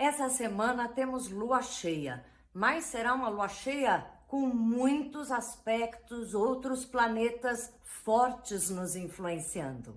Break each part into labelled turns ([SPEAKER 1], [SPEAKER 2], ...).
[SPEAKER 1] Essa semana temos lua cheia, mas será uma lua cheia com muitos aspectos, outros planetas fortes nos influenciando.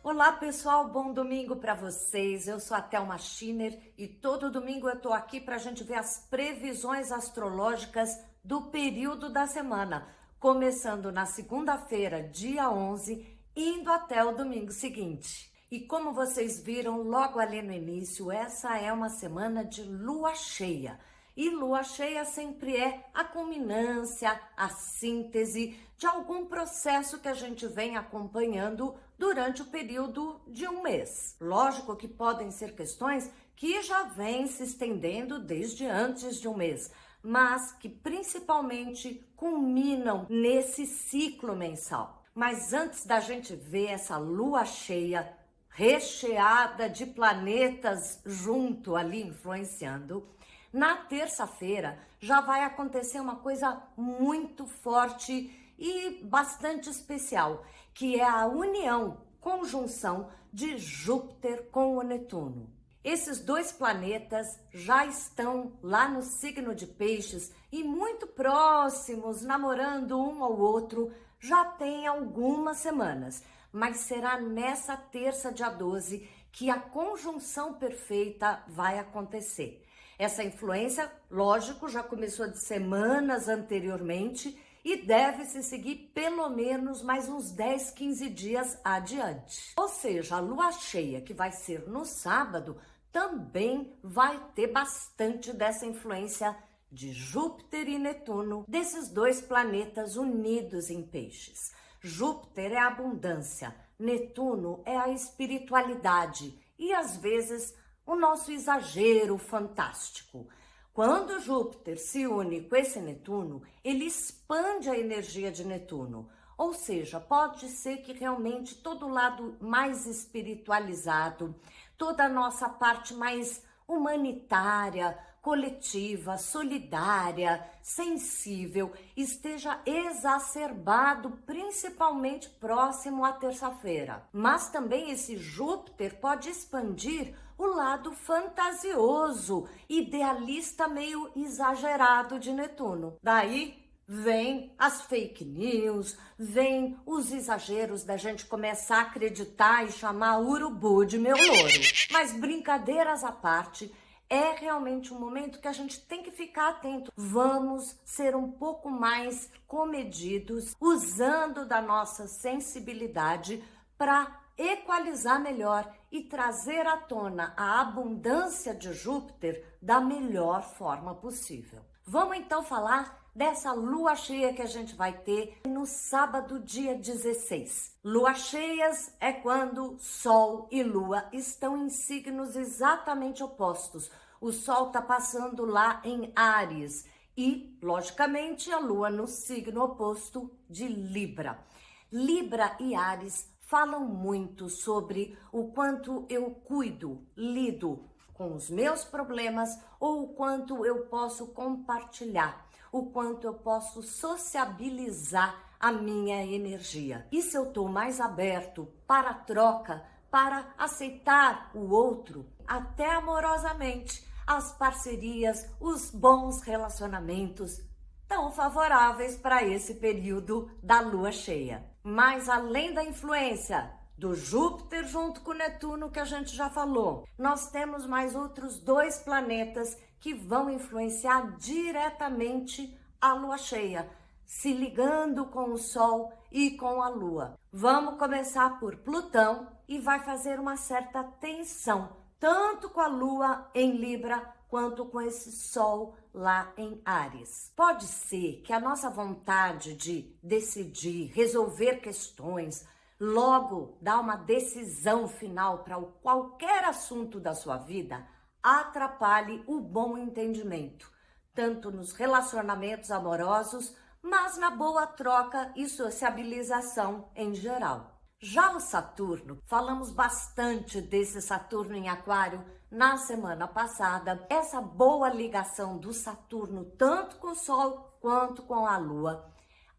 [SPEAKER 1] Olá pessoal, bom domingo para vocês. Eu sou a Thelma Schiner e todo domingo eu tô aqui para a gente ver as previsões astrológicas do período da semana, começando na segunda-feira, dia 11, indo até o domingo seguinte. E como vocês viram logo ali no início, essa é uma semana de lua cheia. E lua cheia sempre é a culminância, a síntese de algum processo que a gente vem acompanhando durante o período de um mês. Lógico que podem ser questões que já vêm se estendendo desde antes de um mês, mas que principalmente culminam nesse ciclo mensal. Mas antes da gente ver essa lua cheia recheada de planetas junto ali influenciando, na terça-feira já vai acontecer uma coisa muito forte e bastante especial, que é a união, conjunção de Júpiter com o Netuno. Esses dois planetas já estão lá no signo de Peixes e muito próximos, namorando um ao outro, já tem algumas semanas. Mas será nessa terça, dia 12, que a conjunção perfeita vai acontecer. Essa influência, lógico, já começou de semanas anteriormente e deve se seguir pelo menos mais uns 10, 15 dias adiante. Ou seja, a lua cheia, que vai ser no sábado, também vai ter bastante dessa influência de Júpiter e Netuno, desses dois planetas unidos em Peixes. Júpiter é a abundância, Netuno é a espiritualidade e às vezes o nosso exagero fantástico. Quando Júpiter se une com esse Netuno, ele expande a energia de Netuno. Ou seja, pode ser que realmente todo o lado mais espiritualizado, toda a nossa parte mais humanitária, coletiva, solidária, sensível, esteja exacerbado, principalmente próximo à terça-feira. Mas também esse Júpiter pode expandir o lado fantasioso, idealista meio exagerado de Netuno. Daí vem as fake news, vem os exageros da gente começar a acreditar e chamar urubu de meu louro. Mas brincadeiras à parte, é realmente um momento que a gente tem que ficar atento. Vamos ser um pouco mais comedidos, usando da nossa sensibilidade para equalizar melhor e trazer à tona a abundância de Júpiter da melhor forma possível. Vamos então falar dessa lua cheia que a gente vai ter no sábado, dia 16. Lua cheias é quando Sol e Lua estão em signos exatamente opostos. O Sol está passando lá em Áries e, logicamente, a Lua no signo oposto de Libra. Libra e Áries falam muito sobre o quanto eu cuido, lido com os meus problemas ou o quanto eu posso compartilhar, o quanto eu posso sociabilizar a minha energia. E se eu estou mais aberto para a troca, para aceitar o outro, até amorosamente, as parcerias, os bons relacionamentos tão favoráveis para esse período da lua cheia. Mas além da influência do Júpiter junto com Netuno, que a gente já falou, nós temos mais outros dois planetas que vão influenciar diretamente a lua cheia, se ligando com o Sol e com a Lua. Vamos começar por Plutão e vai fazer uma certa tensão, tanto com a Lua em Libra quanto com esse Sol lá em Áries. Pode ser que a nossa vontade de decidir, resolver questões, logo dar uma decisão final para qualquer assunto da sua vida, atrapalhe o bom entendimento, tanto nos relacionamentos amorosos, mas na boa troca e sociabilização em geral. Já o Saturno, falamos bastante desse Saturno em Aquário na semana passada. Essa boa ligação do Saturno, tanto com o Sol quanto com a Lua,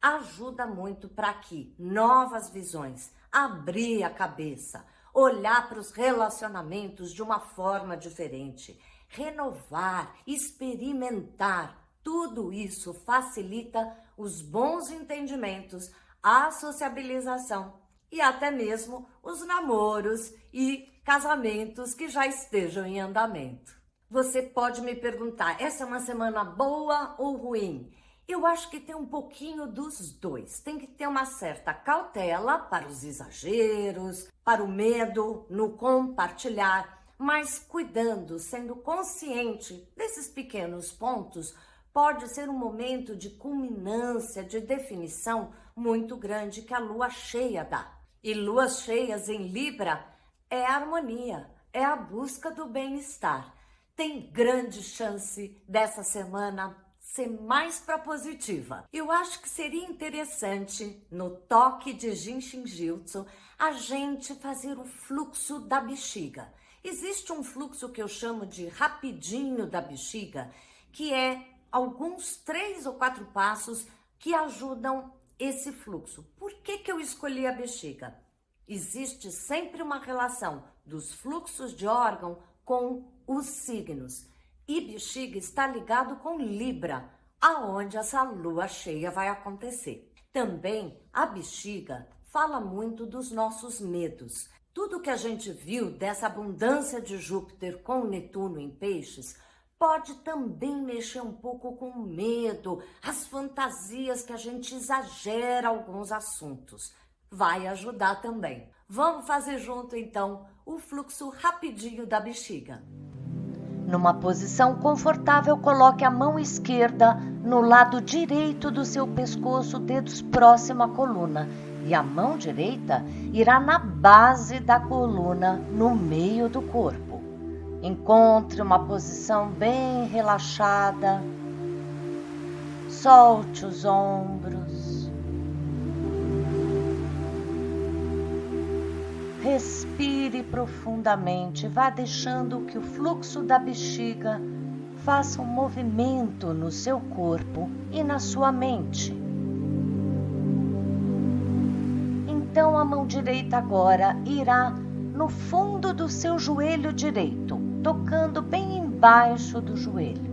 [SPEAKER 1] ajuda muito para que novas visões, abrir a cabeça, olhar para os relacionamentos de uma forma diferente, renovar, experimentar. Tudo isso facilita os bons entendimentos, a sociabilização e até mesmo os namoros e casamentos que já estejam em andamento. Você pode me perguntar, essa é uma semana boa ou ruim? Eu acho que tem um pouquinho dos dois. Tem que ter uma certa cautela para os exageros, para o medo no compartilhar, mas cuidando, sendo consciente desses pequenos pontos, pode ser um momento de culminância, de definição muito grande que a lua cheia dá. E luas cheias em Libra é a harmonia, é a busca do bem-estar. Tem grande chance dessa semana ser mais propositiva. Eu acho que seria interessante, no toque de Jinshin Jyutsu, a gente fazer o fluxo da bexiga. Existe um fluxo que eu chamo de rapidinho da bexiga, que é alguns 3 ou 4 passos que ajudam esse fluxo. Por que eu escolhi a bexiga? Existe sempre uma relação dos fluxos de órgão com os signos. E bexiga está ligado com Libra, aonde essa lua cheia vai acontecer. Também a bexiga fala muito dos nossos medos. Tudo que a gente viu dessa abundância de Júpiter com Netuno em Peixes pode também mexer um pouco com o medo, as fantasias que a gente exagera alguns assuntos. Vai ajudar também. Vamos fazer junto então o fluxo rapidinho da bexiga.
[SPEAKER 2] Numa posição confortável, coloque a mão esquerda no lado direito do seu pescoço, dedos próximo à coluna. E a mão direita irá na base da coluna, no meio do corpo. Encontre uma posição bem relaxada. Solte os ombros. Respire profundamente, vá deixando que o fluxo da bexiga faça um movimento no seu corpo e na sua mente. Então a mão direita agora irá no fundo do seu joelho direito, tocando bem embaixo do joelho.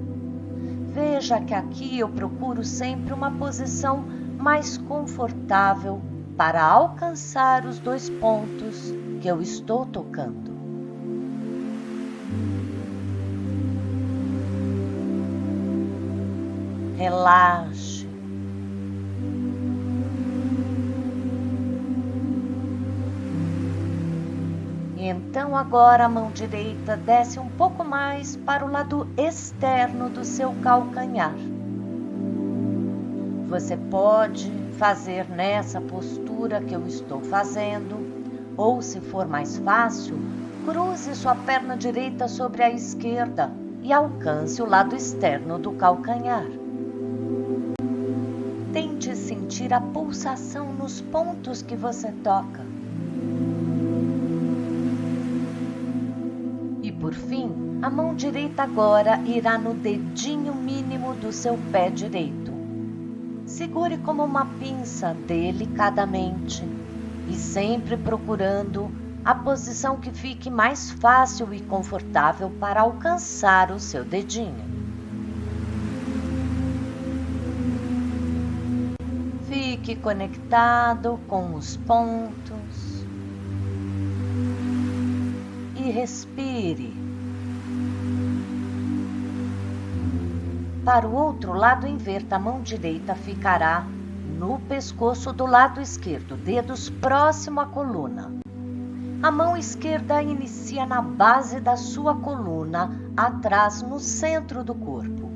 [SPEAKER 2] Veja que aqui eu procuro sempre uma posição mais confortável para alcançar os 2 pontos que eu estou tocando. Relaxe. E então agora a mão direita desce um pouco mais para o lado externo do seu calcanhar. Você pode fazer nessa postura que eu estou fazendo, ou se for mais fácil, cruze sua perna direita sobre a esquerda e alcance o lado externo do calcanhar. Tente sentir a pulsação nos pontos que você toca. E por fim, a mão direita agora irá no dedinho mínimo do seu pé direito. Segure como uma pinça delicadamente e sempre procurando a posição que fique mais fácil e confortável para alcançar o seu dedinho. Fique conectado com os pontos e respire. Para o outro lado, inverta, a mão direita ficará no pescoço do lado esquerdo, dedos próximo à coluna. A mão esquerda inicia na base da sua coluna, atrás no centro do corpo.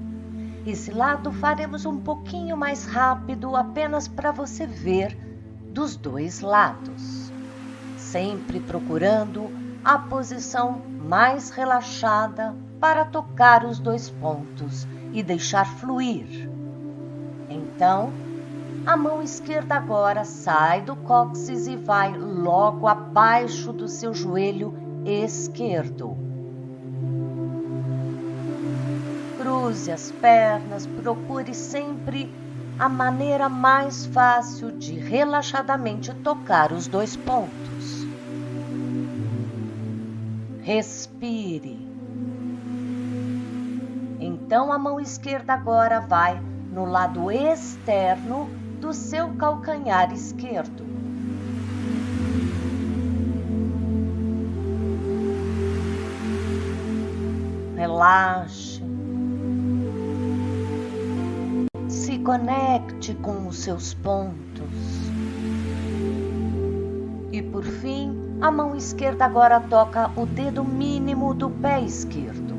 [SPEAKER 2] Esse lado faremos um pouquinho mais rápido, apenas para você ver dos 2 lados. Sempre procurando a posição mais relaxada para tocar os 2 pontos e deixar fluir. Então, a mão esquerda agora sai do cóccix e vai logo abaixo do seu joelho esquerdo. Cruze as pernas, procure sempre a maneira mais fácil de relaxadamente tocar os 2 pontos. Respire. Então a mão esquerda agora vai no lado externo do seu calcanhar esquerdo. Relaxe. Se conecte com os seus pontos. E por fim, a mão esquerda agora toca o dedo mínimo do pé esquerdo.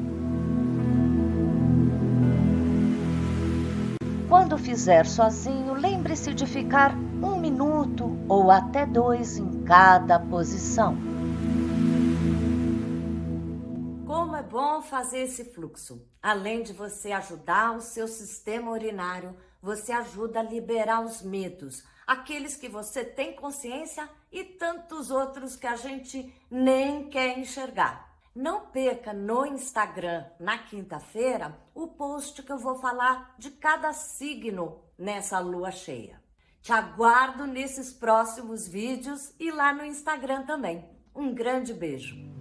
[SPEAKER 2] Quando fizer sozinho, lembre-se de ficar 1 minuto ou até 2 em cada posição.
[SPEAKER 1] Como é bom fazer esse fluxo. Além de você ajudar o seu sistema urinário, você ajuda a liberar os medos, aqueles que você tem consciência e tantos outros que a gente nem quer enxergar. Não perca no Instagram, na quinta-feira, o post que eu vou falar de cada signo nessa lua cheia. Te aguardo nesses próximos vídeos e lá no Instagram também. Um grande beijo!